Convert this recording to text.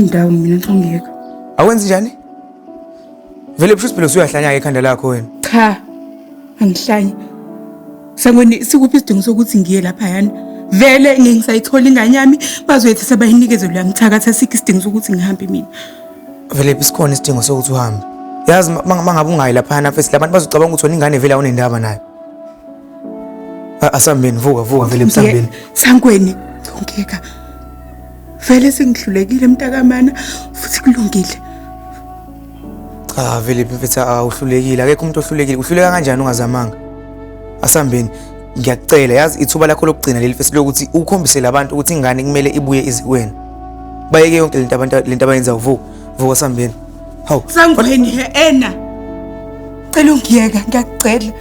indawo mina Ntongeka. Awenzi njani? Vele busho siphilo uyahlanya ekhanda lakho wena. Cha. Angihlanye. Sangweni sikuphi isidingo sokuthi ngiye lapha yana. Vele ngisayithola ingane yami bazoyethi sabayinikeze lo yamthakatha sikho isidingo sokuthi ngihambe mina. Vele isikhona isidingo sokuthi uhambe. Yazi mangabe ungayi lapha na fesi labantu bazocabanga ukuthi wena ingane vele awunendaba nayo. Asambeni vuka vele msambeni. Sangweni Ntongeka. Vele sengihlulekile mntakamana futhi kulungile. Cha vele mfethu awuhlulekile akekho umuntu ohlulekile uhluleka kanjani ungazamanga. Asambeni ngiyacela yazi ithuba lakho lokugcina leli fesi lokuthi ukhombise labantu ukuthi ingane kumele ibuye ize kuwena. Bayeke yonke lento abayenza vuka sambeni. Hawu Sangweni ena. Cela ungiyeka ngiyacela.